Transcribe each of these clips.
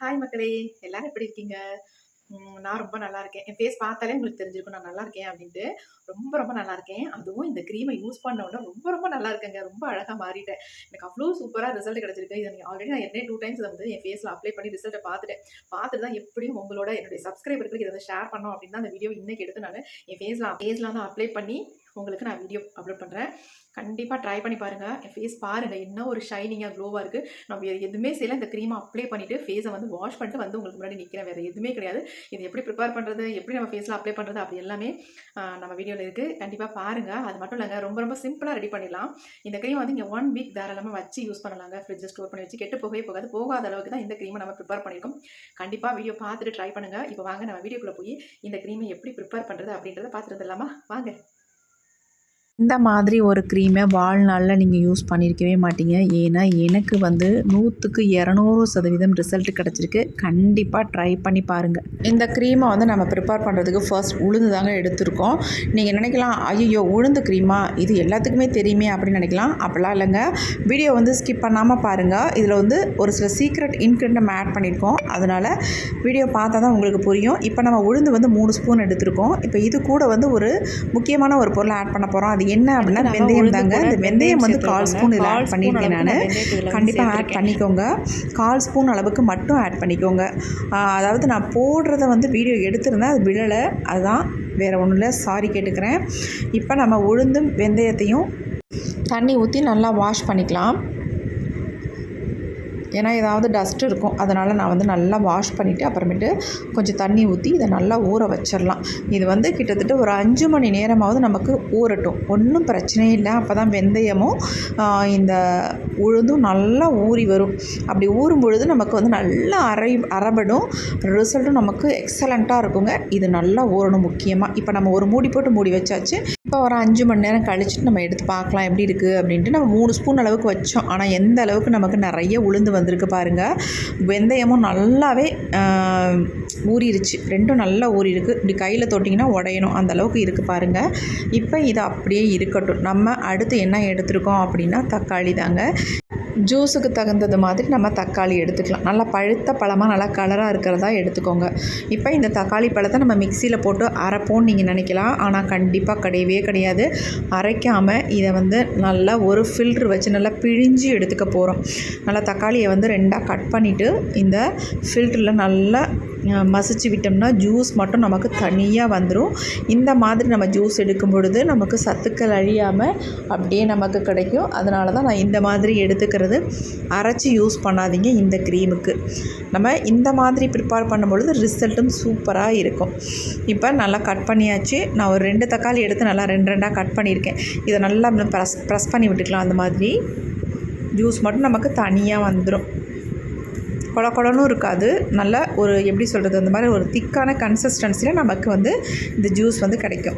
Hi மக்களே! எல்லாரும் எப்படி இருக்கீங்க? நான் ரொம்ப நல்லா இருக்கேன். என் ஃபேஸ் பார்த்தாலே உங்களுக்கு தெரிஞ்சிருக்கும் நான் நல்லா இருக்கேன் அப்படின்ட்டு. ரொம்ப நல்லா இருக்கேன். அதுவும் இந்த கிரீம யூஸ் பண்ண உடனே ரொம்ப நல்லா இருக்கேங்க. ரொம்ப அழகா மாறிட்டேன். எனக்கு அவ்ளோ சூப்பரா ரிசல்ட் கிடைச்சிருக்கு. இத நீங்க ஆல்ரெடி நான் ஏற்கனவே 2 டைம்ஸ் இத வந்து என் ஃபேஸ்ல அப்ளை பண்ணி ரிசல்ட்ட பார்த்துட்டேன். பார்த்துட்டு தான் எப்படியும் உங்களோட என்னுடைய சப்ஸ்கிரைபருக்கு இத வந்து ஷேர் பண்ணணும் அப்படின்னு தான் அந்த வீடியோ இன்னைக்கு எடுத்து நானு என் ஃபேஸ்ல தான் அப்ளை பண்ணி உங்களுக்கு நான் வீடியோ அப்லோட் பண்றேன். கண்டிப்பா ட்ரை பண்ணி பாருங்க. என் ஃபேஸ் பாருங்க என்ன ஒரு ஷைனிங்கா, க்ளோவா இருக்கு. நான் வேற எதுவுமே செய்யல. இந்த கிரீம அப்ளை பண்ணிட்டு ஃபேஸ வந்து வாஷ் பண்ணிட்டு வந்து உங்களுக்கு முன்னாடி நிக்கிறேன். வேற எதுவுமே கிடையாது. இது எப்படி ப்ரிப்பேர் பண்றது, எப்படி நம்ம ஃபேஸ்ல அப்ளை பண்றது அப்படி எல்லாமே நம்ம வீடியோல இருக்கு. கண்டிப்பா பாருங்க. அது மட்டும் இல்லங்க ரொம்ப சிம்பிளா ரெடி பண்ணிடலாம். இந்த கிரீம் வந்து நீங்க 1 வீக் தாராளமா வச்சு யூஸ் பண்ணலாங்க. ஃப்ரிட்ஜ்ல ஸ்டோர் பண்ணி வச்சு கெட்டு போகவே போகாது. போகாத அளவுக்கு தான் இந்த கிரீம நம்ம ப்ரிப்பேர் பண்ணியிருக்கோம். கண்டிப்பா வீடியோ பார்த்துட்டு ட்ரை பண்ணுங்க. இப்போ வாங்க நம்ம வீடியோக்குள்ள போய் இந்த கிரீம எப்படி ப்ரிப்பேர் பண்றது அப்படின்றத பார்த்துட்டு வந்துடலாமா? வாங்க. இந்த மாதிரி ஒரு க்ரீமை வாழ்நாளில் நீங்கள் யூஸ் பண்ணியிருக்கவே மாட்டீங்க. ஏன்னா எனக்கு வந்து 100க்கு 200% ரிசல்ட் கிடச்சிருக்கு. கண்டிப்பாக ட்ரை பண்ணி பாருங்கள். இந்த க்ரீமை வந்து நம்ம ப்ரிப்பேர் பண்ணுறதுக்கு ஃபர்ஸ்ட் உளுந்து தாங்க எடுத்திருக்கோம். நீங்கள் நினைக்கலாம், ஐயோ உளுந்து க்ரீமா, இது எல்லாத்துக்குமே தெரியுமே அப்படின்னு நினைக்கலாம். அப்படிலாம் இல்லைங்க. வீடியோ வந்து ஸ்கிப் பண்ணாமல் பாருங்கள். இதில் வந்து ஒரு சில சீக்ரெட் இன்க்ரீடியன்ட் நம்ம ஆட் பண்ணியிருக்கோம். அதனால் வீடியோ பார்த்தா தான் உங்களுக்கு புரியும். இப்போ நம்ம உளுந்து வந்து 3 ஸ்பூன் எடுத்திருக்கோம். இப்போ இது கூட வந்து ஒரு முக்கியமான ஒரு பொருளை ஆட் பண்ண போகிறோம். அது என்ன அப்படின்னா வெந்தயம் தாங்க. இந்த வெந்தயம் வந்து 1/4 ஸ்பூன் இதில் ஆட் பண்ணியிருக்கேன் நான். கண்டிப்பாக ஆட் பண்ணிக்கோங்க. 1/4 ஸ்பூன் அளவுக்கு மட்டும் ஆட் பண்ணிக்கோங்க. அதாவது நான் போடுறத வந்து வீடியோ எடுத்திருந்தேன், அது விழலை, அதுதான், வேறு ஒன்றும் இல்லை, சாரி கேட்டுக்கிறேன். இப்போ நம்ம உளுந்தும் வெந்தயத்தையும் தண்ணி ஊற்றி நல்லா வாஷ் பண்ணிக்கலாம். ஏன்னா ஏதாவது டஸ்ட் இருக்கும், அதனால் நான் வந்து நல்லா வாஷ் பண்ணிவிட்டு அப்புறமேட்டு கொஞ்சம் தண்ணி ஊற்றி இதை நல்லா ஊற வச்சிடலாம். இது வந்து கிட்டத்தட்ட ஒரு 5 மணி நேரமாவது நமக்கு ஊறட்டும். ஒன்றும் பிரச்சனையே இல்லை. அப்போ தான் வெந்தயமும் இந்த உளுந்தும் நல்லா ஊறி வரும். அப்படி ஊறும் பொழுது நமக்கு வந்து நல்லா அரைபடும். ரிசல்ட்டும் நமக்கு எக்ஸலண்ட்டாக இருக்குங்க. இது நல்லா ஊறணும் முக்கியமாக. இப்போ நம்ம ஒரு மூடி போட்டு மூடி வச்சாச்சு. இப்போ ஒரு 5 மணி நேரம் கழிச்சுட்டு நம்ம எடுத்து பார்க்கலாம் எப்படி இருக்குது அப்படின்ட்டு. நம்ம 3 ஸ்பூன் அளவுக்கு வச்சோம். ஆனால் எந்த அளவுக்கு நமக்கு நிறைய உளுந்து வந்திருக்கு பாருங்கள். வெந்தயமும் நல்லாவே ஊறிடுச்சு. ரெண்டும் நல்லா ஊறிருக்கு. இப்படி கையில் தொட்டிங்கன்னா உடையணும், அந்த அளவுக்கு இருக்குது பாருங்கள். இப்போ இது அப்படியே இருக்கட்டும். நம்ம அடுத்து என்ன எடுத்துருக்கோம் அப்படின்னா தக்காளி தாங்க. ஜூஸுக்கு தகுந்தது மாதிரி நம்ம தக்காளி எடுத்துக்கலாம். நல்லா பழுத்த பழமாக நல்லா கலராக இருக்கிறதா எடுத்துக்கோங்க. இப்போ இந்த தக்காளி பழத்தை நம்ம மிக்சியில் போட்டு அரைப்போன்னு நீங்கள் நினைக்கலாம். ஆனால் கண்டிப்பாக கிடையவே கிடையாது. அரைக்காமல் இதை வந்து நல்லா ஒரு ஃபில்ட்ரு வச்சு நல்லா பிழிஞ்சு எடுத்துக்க போகிறோம். நல்லா தக்காளியை வந்து 2ஆக கட் பண்ணிவிட்டு இந்த ஃபில்டரில் நல்லா மசிச்சு விட்டோம்னா ஜூஸ் மட்டும் நமக்கு தனியாக வந்துடும். இந்த மாதிரி நம்ம ஜூஸ் எடுக்கும் பொழுது நமக்கு சத்துக்கள் அழியாமல் அப்படியே நமக்கு கிடைக்கும். அதனால தான் நான் இந்த மாதிரி எடுத்துக்கிறது. அரைச்சி யூஸ் பண்ணாதீங்க இந்த க்ரீமுக்கு. நம்ம இந்த மாதிரி ப்ரிப்பேர் பண்ணும்பொழுது ரிசல்ட்டும் சூப்பராக இருக்கும். இப்போ நல்லா கட் பண்ணியாச்சு. நான் ஒரு 2 தக்காளி எடுத்து நல்லா 2ஆக கட் பண்ணியிருக்கேன். இதை நல்லா ப்ரெஸ் பண்ணி விட்டுக்கலாம். அந்த மாதிரி ஜூஸ் மட்டும் நமக்கு தனியாக வந்துடும். கொழன்னு இருக்காது. நல்ல ஒரு எப்படி சொல்கிறது, அந்த மாதிரி ஒரு திக்கான கன்சிஸ்டன்சியில் நமக்கு வந்து இந்த ஜூஸ் வந்து கிடைக்கும்.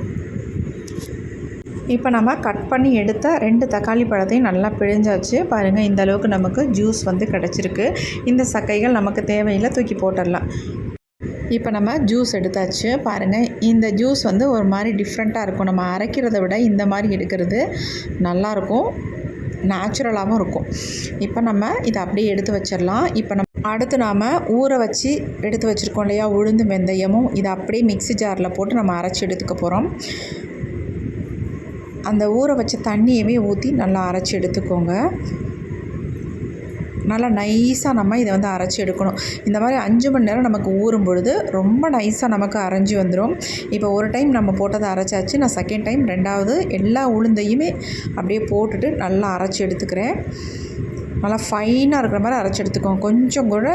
இப்போ நம்ம கட் பண்ணி எடுத்த 2 தக்காளி பழத்தையும் நல்லா பிழிஞ்சாச்சு பாருங்கள். இந்த அளவுக்கு நமக்கு ஜூஸ் வந்து கிடச்சிருக்கு. இந்த சக்கைகள் நமக்கு தேவையில்லை, தூக்கி போட்டுடலாம். இப்போ நம்ம ஜூஸ் எடுத்தாச்சு பாருங்கள். இந்த ஜூஸ் வந்து ஒரு மாதிரி டிஃப்ரெண்ட்டாக இருக்கும். நம்ம அரைக்கிறத விட இந்த மாதிரி எடுக்கிறது நல்லாயிருக்கும், நேச்சுரலாகவும் இருக்கும். இப்போ நம்ம இதை அப்படியே எடுத்து வச்சிடலாம். இப்போ நம்ம அடுத்து நாம் ஊற வச்சு எடுத்து வச்சுருக்கோம் இல்லையா உளுந்து வெந்தயமும், இதை அப்படியே மிக்ஸி ஜாரில் போட்டு நம்ம அரைச்சி எடுத்துக்க போகிறோம். அந்த ஊற வச்ச தண்ணியவே ஊற்றி நல்லா அரைச்சி எடுத்துக்கோங்க. நல்லா நைஸாக நம்ம இதை வந்து அரைச்சி எடுக்கணும். இந்த மாதிரி 5 மணி நேரம் நமக்கு ஊறும் பொழுது ரொம்ப நைஸாக நமக்கு அரைஞ்சி வந்துடும். இப்போ ஒரு டைம் நம்ம போட்டதை அரைச்சாச்சு. நான் செகண்ட் டைம் 2வது எல்லா உளுந்தையுமே அப்படியே போட்டுட்டு நல்லா அரைச்சி எடுத்துக்கிறேன். நல்லா ஃபைனாக இருக்கிற மாதிரி அரைச்சி எடுத்துக்கோங்க. கொஞ்சம் கூட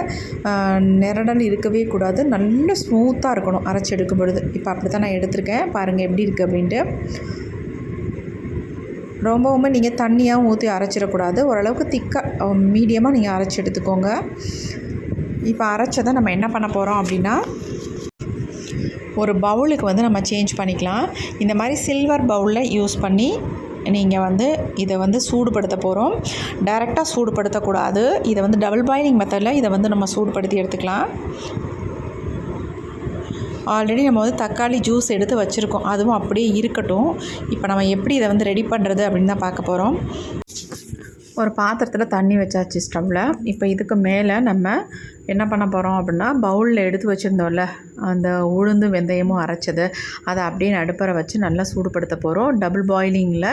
நிரடல் இருக்கவே கூடாது. நல்ல ஸ்மூத்தாக இருக்கணும் அரைச்சி எடுக்கும் பொழுது. இப்போ அப்படி தான் நான் எடுத்திருக்கேன். பாருங்கள் எப்படி இருக்குது அப்படின்ட்டு. ரொம்பவுமே நீங்கள் தண்ணியாகவும் ஊற்றி அரைச்சிடக்கூடாது. ஓரளவுக்கு திக்காக மீடியமாக நீங்கள் அரைச்சி எடுத்துக்கோங்க. இப்போ அரைச்சதை நம்ம என்ன பண்ண போகிறோம் அப்படின்னா ஒரு பவுலுக்கு வந்து நம்ம சேஞ்ச் பண்ணிக்கலாம். இந்த மாதிரி சில்வர் பவுலில் யூஸ் பண்ணி நீங்கள் வந்து இதை வந்து சூடுபடுத்த போகிறோம். டைரெக்டாக சூடுபடுத்தக்கூடாது. இதை வந்து டபுள் பாயிலிங் மெத்தடில் இதை வந்து நம்ம சூடுபடுத்தி எடுத்துக்கலாம். ஆல்ரெடி நம்ம வந்து தக்காளி ஜூஸ் எடுத்து வச்சுருக்கோம், அதுவும் அப்படியே இருக்கட்டும். இப்போ நம்ம எப்படி இதை வந்து ரெடி பண்ணுறது அப்படின்னு தான் பார்க்க போகிறோம். ஒரு பாத்திரத்தில் தண்ணி வச்சாச்சு ஸ்டவ்வில். இப்போ இதுக்கு மேலே நம்ம என்ன பண்ண போகிறோம் அப்படின்னா, பவுலில் எடுத்து வச்சுருந்தோம்ல அந்த உளுந்து வெந்தயமும் அரைச்சது, அதை அப்படியே நடுப்பற வச்சு நல்லா சூடுபடுத்த போகிறோம். டபுள் பாயிலிங்கில்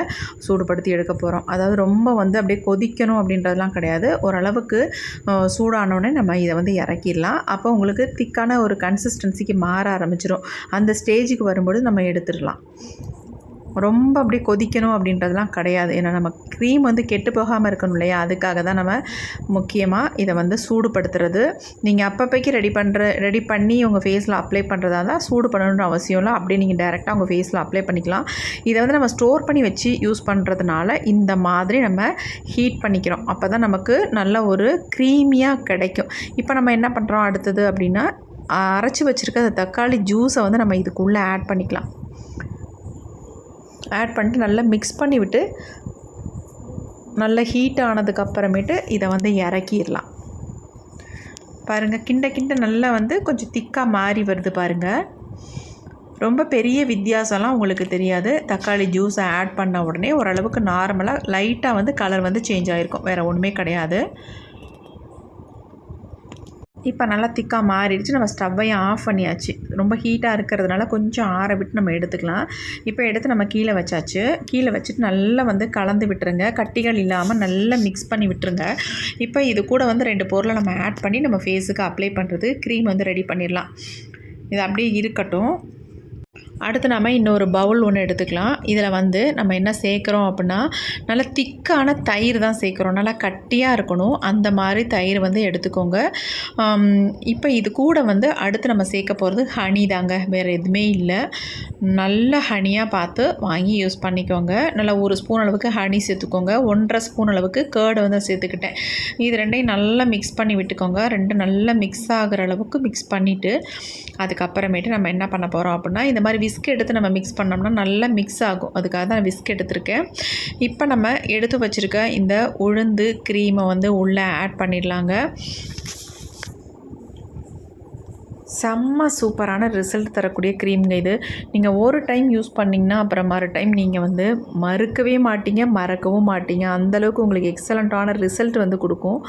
சூடுபடுத்தி எடுக்க போகிறோம். அதாவது ரொம்ப வந்து அப்படியே கொதிக்கணும் அப்படின்றதுலாம் கிடையாது. ஓரளவுக்கு சூடானோடனே நம்ம இதை வந்து இறக்கிடலாம். அப்போ உங்களுக்கு திக்கான ஒரு கன்சிஸ்டன்சிக்கு மாற ஆரம்பிச்சிடும். அந்த ஸ்டேஜுக்கு வரும்போது நம்ம எடுத்துடலாம். ரொம்ப அப்படியே கொதிக்கணும் அப்படின்றதுலாம் கிடையாது. ஏன்னா நம்ம க்ரீம் வந்து கெட்டு போகாமல் இருக்கணும் இல்லையா, அதுக்காக தான் நம்ம முக்கியமாக இதை வந்து சூடுபடுத்துறது. நீங்கள் அப்பப்போக்கி ரெடி பண்ணி உங்கள் ஃபேஸில் அப்ளை பண்ணுறதா இருந்தால் சூடு பண்ணணுன்ற அவசியம் இல்லை. அப்படியே நீங்கள் டைரெக்டாக உங்கள் ஃபேஸில் அப்ளை பண்ணிக்கலாம். இதை வந்து நம்ம ஸ்டோர் பண்ணி வச்சு யூஸ் பண்ணுறதுனால இந்த மாதிரி நம்ம ஹீட் பண்ணிக்கிறோம். அப்போ தான் நமக்கு நல்ல ஒரு க்ரீமியாக கிடைக்கும். இப்போ நம்ம என்ன பண்ணுறோம் அடுத்தது அப்படின்னா, அரைச்சி வச்சுருக்க அந்த தக்காளி ஜூஸை வந்து நம்ம இதுக்குள்ளே ஆட் பண்ணிக்கலாம். ஆட் பண்ணிட்டு நல்லா மிக்ஸ் பண்ணி விட்டு நல்லா ஹீட் ஆனதுக்கப்புறமேட்டு இதை வந்து இறக்கிடலாம். பாருங்கள், கிண்ட கிண்ட நல்லா வந்து கொஞ்சம் திக்காக மாறி வருது பாருங்கள். ரொம்ப பெரிய வித்தியாசம்லாம் உங்களுக்கு தெரியாது. தக்காளி ஜூஸை ஆட் பண்ண உடனே ஓரளவுக்கு நார்மலாக லைட்டாக வந்து கலர் வந்து சேஞ்ச் ஆகிருக்கும், வேறு ஒன்றுமே கிடையாது. இப்போ நல்லா திக்காக மாறிடுச்சு. நம்ம ஸ்டவ்வையும் ஆஃப் பண்ணியாச்சு. ரொம்ப ஹீட்டாக இருக்கிறதுனால கொஞ்சம் ஆற விட்டு நம்ம எடுத்துக்கலாம். இப்போ எடுத்து நம்ம கீழே வச்சாச்சு. கீழே வச்சுட்டு நல்லா வந்து கலந்து விட்டுருங்க. கட்டிகள் இல்லாமல் நல்லா மிக்ஸ் பண்ணி விட்டுருங்க. இப்போ இது கூட வந்து 2 பொருளை நம்ம ஆட் பண்ணி நம்ம ஃபேஸுக்கு அப்ளை பண்ணுறது க்ரீம் வந்து ரெடி பண்ணிடலாம். இது அப்படியே இருக்கட்டும். அடுத்து நம்ம இன்னொரு பவுல் ஒன்று எடுத்துக்கலாம். இதில் வந்து நம்ம என்ன சேர்க்குறோம் அப்படின்னா, நல்லா திக்கான தயிர் தான் சேர்க்குறோம். நல்லா கட்டியாக இருக்கணும், அந்த மாதிரி தயிர் வந்து எடுத்துக்கோங்க. இப்போ இது கூட வந்து அடுத்து நம்ம சேர்க்க போகிறது ஹனி தாங்க, வேறு எதுவுமே இல்லை. நல்ல ஹனியாக பார்த்து வாங்கி யூஸ் பண்ணிக்கோங்க. நல்லா 1 ஸ்பூன் அளவுக்கு ஹனி சேர்த்துக்கோங்க. 1.5 ஸ்பூன் அளவுக்கு கேர்டு வந்து சேர்த்துக்கிட்டேன். இது ரெண்டையும் நல்லா மிக்ஸ் பண்ணி விட்டுக்கோங்க. ரெண்டும் நல்லா மிக்ஸ் ஆகிற அளவுக்கு மிக்ஸ் பண்ணிவிட்டு அதுக்கப்புறமேட்டு நம்ம என்ன பண்ண போகிறோம் அப்படின்னா, இந்த மாதிரி விஸ்க் எடுத்து நம்ம மிக்ஸ் பண்ணோம்னா நல்லா மிக்ஸ் ஆகும். அதுக்காக தான் விஸ்க் எடுத்துருக்கேன். இப்போ நம்ம எடுத்து வச்சுருக்க இந்த உளுந்து க்ரீமை வந்து உள்ளே ஆட் பண்ணிடலாங்க. செம்ம சூப்பரான ரிசல்ட் தரக்கூடிய க்ரீம்ங்க இது. நீங்கள் ஒரு டைம் யூஸ் பண்ணிங்கன்னா அப்புறம் மறு டைம் நீங்கள் வந்து மறுக்கவே மாட்டீங்க, மறக்கவும் மாட்டீங்க. அந்தளவுக்கு உங்களுக்கு எக்ஸலண்ட்டான ரிசல்ட் வந்து கொடுக்கும்.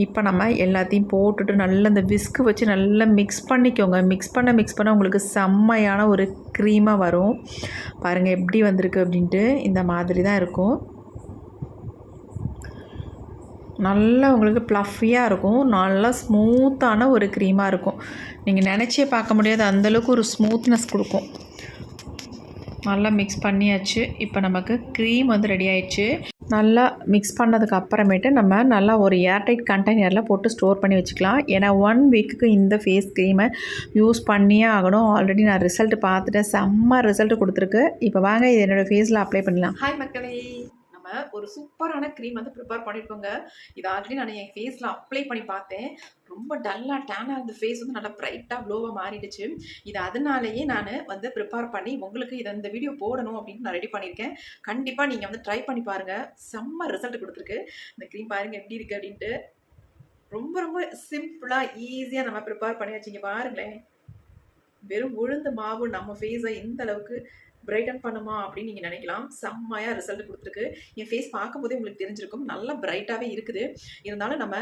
இப்போ நம்ம எல்லாத்தையும் போட்டுட்டு நல்லா இந்த விஸ்க்கு வச்சு நல்லா மிக்ஸ் பண்ணிக்கோங்க. மிக்ஸ் பண்ண உங்களுக்கு செம்மையான ஒரு க்ரீமாக வரும். பாருங்கள் எப்படி வந்திருக்கு அப்படின்ட்டு. இந்த மாதிரி தான் இருக்கும். நல்லா உங்களுக்கு ப்ளஃபியாக இருக்கும். நல்லா ஸ்மூத்தான ஒரு க்ரீமாக இருக்கும். நீங்கள் நினச்சே பார்க்க முடியாது, அந்தளவுக்கு ஒரு ஸ்மூத்னஸ் கொடுக்கும். நல்லா மிக்ஸ் பண்ணியாச்சு. இப்போ நமக்கு க்ரீம் வந்து ரெடி ஆயிடுச்சு. நல்லா மிக்ஸ் பண்ணதுக்கு அப்புறமேட்டு நம்ம நல்லா ஒரு ஏர்டைட் கண்டெய்னரில் போட்டு ஸ்டோர் பண்ணி வச்சுக்கலாம். ஏன்னா 1 வீக்குக்கு இந்த ஃபேஸ் க்ரீமை யூஸ் பண்ணியே ஆகணும். ஆல்ரெடி நான் ரிசல்ட் பார்த்துட்டேன், செம்ம ரிசல்ட் கொடுத்துருக்கு. இப்போ வாங்க இது என்னோடய ஃபேஸில் அப்ளை பண்ணலாம். ஹாய் மக்களே, ஒரு சூப்பரான க்ரீம் வந்து ப்ரிப்பேர் பண்ணியிருக்கோங்க. இது ஆல்ரெடி நான் என் ஃபேஸில் அப்ளை பண்ணி பார்த்தேன். ரொம்ப டல்லாக டேனாக இருந்த ஃபேஸ் வந்து நல்லா ப்ரைட்டாக க்ளோவாக மாறிடுச்சு. இது அதனாலேயே நான் வந்து ப்ரிப்பேர் பண்ணி உங்களுக்கு இதை இந்த வீடியோ போடணும் அப்படின்னு நான் ரெடி பண்ணியிருக்கேன். கண்டிப்பாக நீங்கள் வந்து ட்ரை பண்ணி பாருங்கள். செம்ம ரிசல்ட் கொடுத்துருக்கு. இந்த க்ரீம் பாருங்கள் எப்படி இருக்குது அப்படின்ட்டு. ரொம்ப ரொம்ப சிம்பிளாக ஈஸியாக நம்ம ப்ரிப்பேர் பண்ணி வச்சிங்க. பாருங்களேன், வெறும் உளுந்து மாவு நம்ம ஃபேஸை எந்த அளவுக்கு பிரைட்டன் பண்ணுமா அப்படின்னு நீங்கள் நினைக்கலாம். செம்மையாக ரிசல்ட் கொடுத்துருக்கு. என் ஃபேஸ் பார்க்கும்போதே உங்களுக்கு தெரிஞ்சிருக்கும், நல்லா பிரைட்டாகவே இருக்குது. இருந்தாலும் நம்ம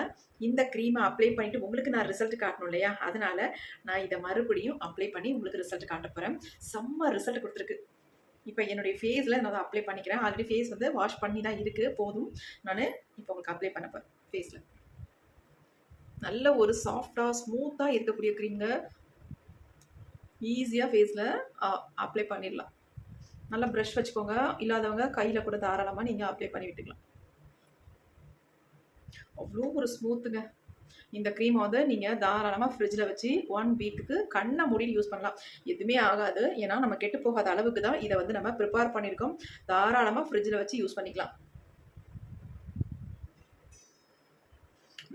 இந்த க்ரீமை அப்ளை பண்ணிவிட்டு உங்களுக்கு நான் ரிசல்ட் காட்டணும் இல்லையா, அதனால் நான் இதை மறுபடியும் அப்ளை பண்ணி உங்களுக்கு ரிசல்ட் காட்ட போகிறேன். செம்ம ரிசல்ட் கொடுத்துருக்கு. இப்போ என்னுடைய ஃபேஸில் நான் அதை அப்ளை பண்ணிக்கிறேன். ஆல்ரெடி ஃபேஸ் வந்து வாஷ் பண்ணி தான் இருக்குது. போதும், நான் இப்போ உங்களுக்கு அப்ளை பண்ண போகிறேன். ஃபேஸில் நல்ல ஒரு சாஃப்டாக ஸ்மூத்தாக இருக்கக்கூடிய க்ரீம்ங்க. ஈஸியாக ஃபேஸில் அப்ளை பண்ணிடலாம். நல்லா ப்ரஷ் வச்சுக்கோங்க. இல்லாதவங்க கையில் கூட தாராளமாக நீங்கள் அப்ளை பண்ணி விட்டுக்கலாம். அவ்வளோ ஒரு ஸ்மூத்துங்க. இந்த க்ரீமை வந்து நீங்கள் தாராளமாக ஃப்ரிட்ஜில் வச்சு 1 வீக்குக்கு கண்ணை மூடிட்டு யூஸ் பண்ணலாம். எதுவுமே ஆகாது. ஏன்னா நம்ம கெட்டு போகாத அளவுக்கு தான் இதை வந்து நம்ம ப்ரிப்பேர் பண்ணியிருக்கோம். தாராளமாக ஃப்ரிட்ஜில் வச்சு யூஸ் பண்ணிக்கலாம்.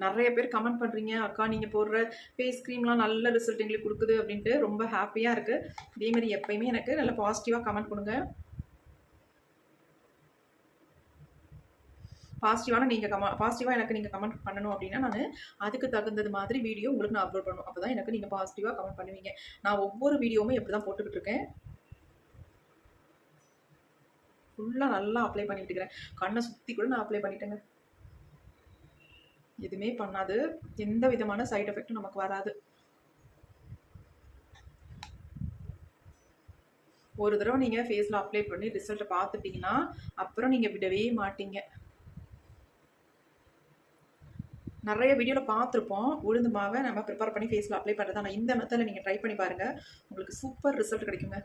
நிறைய பேர் கமெண்ட் பண்ணுறீங்க, அக்கா நீங்கள் போடுற ஃபேஸ் க்ரீம்லாம் நல்ல ரிசல்ட் எங்களுக்கு கொடுக்குது அப்படின்ட்டு. ரொம்ப ஹாப்பியாக இருக்குது. இதேமாதிரி எப்போயுமே எனக்கு நல்ல பாசிட்டிவாக கமெண்ட் கொடுங்க. பாசிட்டிவாக எனக்கு நீங்கள் கமெண்ட் பண்ணணும் அப்படின்னா நான் அதுக்கு தகுந்தது மாதிரி வீடியோ உங்களுக்கு நான் அப்லோட் பண்ணணும். அப்போ தான் எனக்கு நீங்கள் பாசிட்டிவாக கமெண்ட் பண்ணுவீங்க. நான் ஒவ்வொரு வீடியோவுமே எப்படி தான் போட்டுக்கிட்டு இருக்கேன். ஃபுல்லாக நல்லா அப்ளை பண்ணிட்டு இருக்கிறேன். கண்ணை சுற்றி கூட நான் அப்ளை பண்ணிட்டேங்க. எதுவுமே பண்ணாது. எந்த விதமான சைட் எஃபெக்ட்டும் நமக்கு வராது. ஒரு தடவை நீங்கள் ஃபேஸில் அப்ளை பண்ணி ரிசல்ட்டை பார்த்துட்டிங்கன்னா அப்புறம் நீங்கள் விடவே மாட்டீங்க. நிறைய வீடியோவில் பார்த்துருப்போம் உளுந்து மாவை நம்ம ப்ரிப்பேர் பண்ணி ஃபேஸில் அப்ளை பண்ணுறது. ஆனால் இந்த மெத்தடில் நீங்கள் ட்ரை பண்ணி பாருங்கள், உங்களுக்கு சூப்பர் ரிசல்ட் கிடைக்குங்க.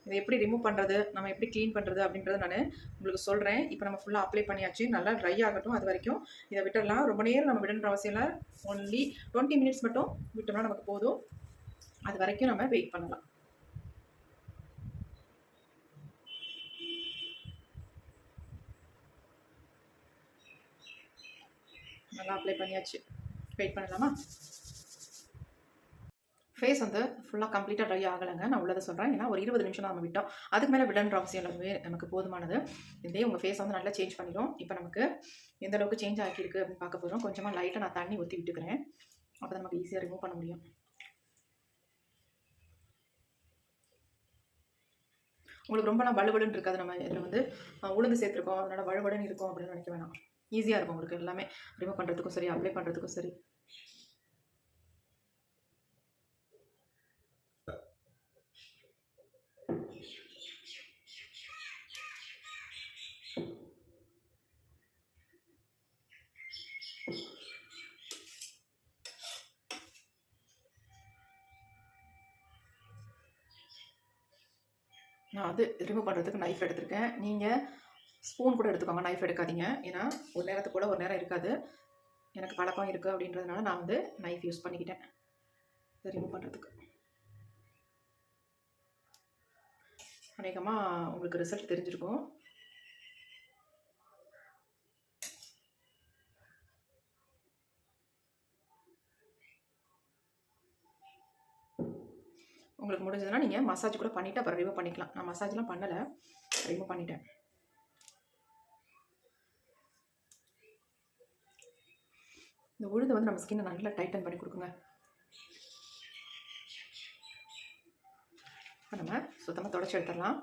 இதை எப்படி ரிமூவ் பண்ணுறது, நம்ம எப்படி க்ளீன் பண்ணுறது அப்படின்றத நான் உங்களுக்கு சொல்கிறேன். இப்போ நம்ம ஃபுல்லாக அப்ளை பண்ணியாச்சு, நல்லா ட்ரை ஆகட்டும். அது வரைக்கும் இதை விட்டுடலாம். ரொம்ப நேரம் நம்ம விடணுன்ற அவசியம் இல்லை. ஒன்லி 20 மினிட்ஸ் மட்டும் விட்டோம்னா நமக்கு போதும். அது வரைக்கும் நம்ம வெயிட் பண்ணலாம். நல்லா அப்ளை பண்ணியாச்சு, வெயிட் பண்ணலாமா? ஃபேஸ் வந்து ஃபுல்லாக கம்ப்ளீட்டாக ட்ரை ஆகலைங்க. நான் உள்ளதை சொல்கிறேன். ஏன்னா ஒரு 20 நிமிஷம் தான் நம்ம விட்டோம். அதுக்கு மேலே விடன்ற அவசியம் இல்லை, நமக்கு போதுமானது. இதே உங்கள் ஃபேஸ் வந்து நல்லா சேஞ்ச் பண்ணிடும். இப்போ நமக்கு எந்த அளவுக்கு சேஞ்ச் ஆகியிருக்கு அப்படின்னு பார்க்க போகிறோம். கொஞ்சமாக லைட்டாக நான் தண்ணி ஊற்றி விட்டுக்கிறேன். அப்போ தான் நமக்கு ஈஸியாக ரிமூவ் பண்ண முடியும். உங்களுக்கு ரொம்பலாம் வலுவலுன்னு இருக்காது. நம்ம இதில் வந்து உளுந்து சேர்த்துருக்கோம், அதனால் வலுவலுன்னு இருக்கும் அப்படின்னு நினைக்க வேணாம். ஈஸியாக இருக்கும் உங்களுக்கு எல்லாமே ரிமூவ் பண்ணுறதுக்கும் சரி, அப்ளை பண்ணுறதுக்கும் சரி. நான் வந்து ரிமூவ் பண்ணுறதுக்கு நைஃப் எடுத்திருக்கேன். நீங்கள் ஸ்பூன் கூட எடுத்துக்கோங்க, நைஃப் எடுக்காதீங்க. ஏன்னா ஒரு நேரத்துக்கு கூட ஒரு நேரம் இருக்காது. எனக்கு பழக்கம் இருக்குது அப்படின்றதுனால நான் வந்து நைஃப் யூஸ் பண்ணிக்கிட்டேன் இதை ரிமூவ் பண்ணுறதுக்கு. அநேகமாக உங்களுக்கு ரிசல்ட் தெரிஞ்சிருக்கும். உங்களுக்கு முடிஞ்சதுன்னா நீங்கள் மசாஜ் கூட பண்ணிவிட்டு அப்புறம் ரிமூவ் பண்ணிக்கலாம். நான் மசாஜ்லாம் பண்ணலை, ரிமூவ் பண்ணிட்டேன். இந்த உளுந்து வந்து நம்ம ஸ்கின்னை நல்லா டைட்டன் பண்ணி கொடுக்குங்க. இப்போ நம்ம சுத்தமாக தொடச்சி எடுத்துடலாம்.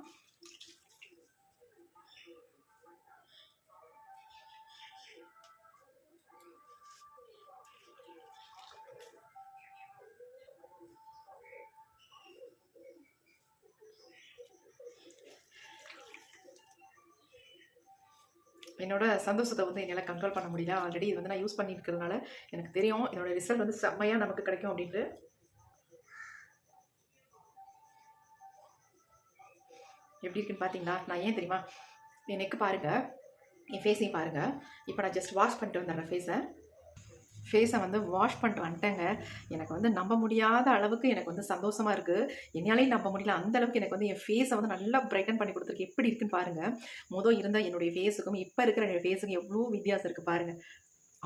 என்னோட சந்தோஷத்தை வந்து என்னால் கண்ட்ரோல் பண்ண முடியல. ஆல்ரெடி இது வந்து நான் யூஸ் பண்ணியிருக்கிறதுனால எனக்கு தெரியும் இதோட ரிசல்ட் வந்து செம்மையாக நமக்கு கிடைக்கும் அப்படின்ட்டு. எப்படி இருக்குன்னு பார்த்தீங்களா? நான் ஏன் தெரியுமா, என் நெக்கு பாருங்கள், என் ஃபேஸையும் பாருங்கள். இப்போ நான் ஜஸ்ட் வாஷ் பண்ணிட்டு வந்துடுறேன். ஃபேஸை வந்து வாஷ் பண்ணிட்டு வந்துட்டேங்க. எனக்கு வந்து நம்ப முடியாத அளவுக்கு எனக்கு வந்து சந்தோஷமாக இருக்குது. என்னாலேயும் நம்ப முடியல, அந்த அளவுக்கு எனக்கு வந்து என் ஃபேஸை வந்து நல்லா பிரைட்டன் பண்ணி கொடுத்துருக்கு. எப்படி இருக்குன்னு பாருங்கள். இருந்த என்னுடைய ஃபேஸுக்கும் இப்போ இருக்கிற என்னுடைய ஃபேஸுக்கும் எவ்வளோ வித்தியாசம் இருக்குது பாருங்கள்.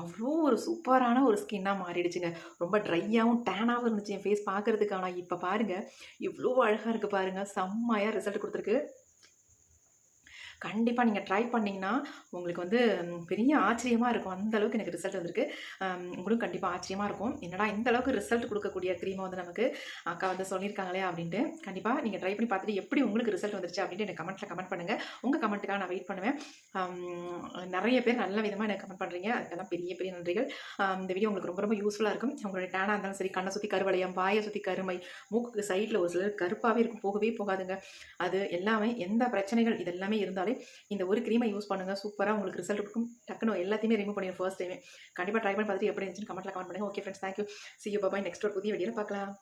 அவ்வளோ ஒரு சூப்பரான ஒரு ஸ்கின்னாக மாறிடுச்சுங்க. ரொம்ப ட்ரையாகவும் டேனாகவும் இருந்துச்சு என் ஃபேஸ் பார்க்குறதுக்கு. ஆனால் இப்போ பாருங்கள் எவ்வளோ அழகாக இருக்குது பாருங்கள். செம்மையாக ரிசல்ட் கொடுத்துருக்கு. கண்டிப்பாக நீங்கள் ட்ரை பண்ணிங்கன்னா உங்களுக்கு வந்து பெரிய ஆச்சரியமாக இருக்கும். அந்த அளவுக்கு எனக்கு ரிசல்ட் வந்திருக்கு. உங்களுக்கு கண்டிப்பாக ஆச்சரியமாக இருக்கும். என்னடா இந்த அளவுக்கு ரிசல்ட் கொடுக்கக்கூடிய க்ரீமை வந்து நமக்கு அக்கா வந்து சொல்லியிருக்காங்களே அப்படின்ட்டு. கண்டிப்பாக நீங்கள் ட்ரை பண்ணி பார்த்துட்டு எப்படி உங்களுக்கு ரிசல்ட் வந்துருச்சு அப்படின்ட்டு எனக்கு கமெண்ட்டில் கமெண்ட் பண்ணுங்கள். உங்கள் கமெண்ட்டுக்காக நான் வெயிட் பண்ணுவேன். நிறைய பேர் நல்ல விதமாக எனக்கு கமெண்ட் பண்ணுறீங்க, அதுக்கெல்லாம் பெரிய பெரிய நன்றிகள். இந்த வீடியோ உங்களுக்கு ரொம்ப ரொம்ப யூஸ்ஃபுல்லாக இருக்கும். உங்களுடைய டேனாக இருந்தாலும் சரி, கண்ணை சுற்றி கருவளையம், வாயை சுற்றி கருமை, மூக்குக்கு சைடில் ஒரு சிலர் கருப்பாகவே இருக்கும், போகவே போகாதுங்க. அது எல்லாமே எந்த பிரச்சனைகள் இதெல்லாமே இருந்தாலும் இந்த ஒரு க்ரீமை யூஸ் பண்ணுங்க, சூப்பராக உங்களுக்கு ரிசல்ட் இருக்கும். டக்குனு எல்லாத்தையுமே ரிமூவ் பண்ணிடுங்க ஃபர்ஸ்ட் டைமே. கண்டிப்பாக ட்ரை பண்ணி பார்த்துட்டு எப்படி இருந்துச்சுன்னு கமெண்ட்டில் கமெண்ட் பண்ணுங்கள். Okay friends, thank you. See you, bye bye. Next ஒரு புதிய வீடியோவில் பார்க்கலாம்.